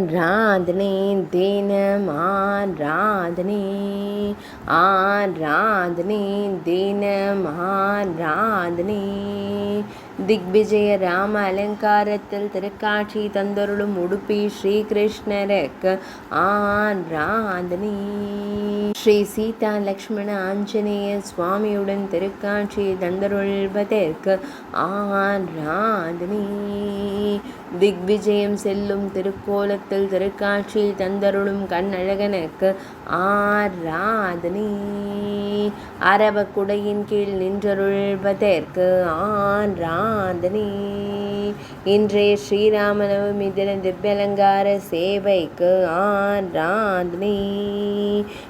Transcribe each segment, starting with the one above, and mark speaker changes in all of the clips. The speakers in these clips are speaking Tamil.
Speaker 1: ஆராதனை தினம் ஆராதனை ஆராதனை தினம் ஆராதனை திக்விஜய ராம அலங்காரத்தில் திருக்காட்சி தந்தருளும் உடுப்பி ஸ்ரீகிருஷ்ணருக்கு ஆராதனை. ஸ்ரீ சீதா லக்ஷ்மண ஆஞ்சநேய சுவாமியுடன் திருக்காட்சி தந்தருள்வதற்கு ஆராதனை. திக்விஜயம் செல்லும் திருக்கோலத்தில் திருக்காட்சி தந்தருளும் கண்ணழகனுக்கு ஆராதனை. அரவக்குடையின் கீழ் நின்றருள்வதற்கு ஆராதனை. இன்றைய ஸ்ரீராமநவமி தின திவ்யலங்கார சேவைக்கு ஆராதனை.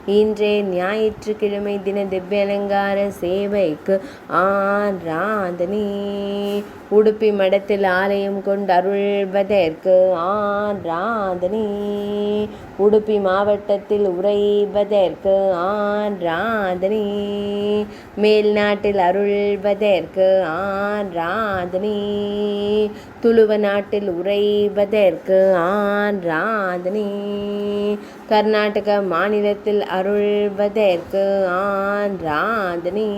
Speaker 1: இன்றைய ஞாயிற்றுக்கிழமை தின திவ்யலங்கார சேவைக்கு ஆராதனை. உடுப்பி மடத்தில் ஆலயம் கொண்டு அருள்வதற்கு ஆராதனை. உடுப்பி மாவட்டத்தில் உறைவதற்கு ஆராதனை. மேல்நாட்டில் அருள்வதற்கு ஆராதனை. துளுவ நாட்டில் உறைவதற்கு ஆராதனை. கர்நாடக மாநிலத்தில் அருள்வதற்கு ஆராதனை.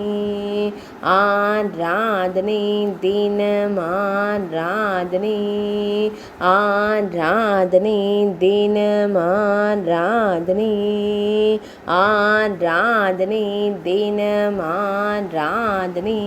Speaker 1: ஆராதனை தினம் ஆராதனை. ஆராதனை தினம் ஆராதனை. ஆராதனை தினம் ஆராதனை.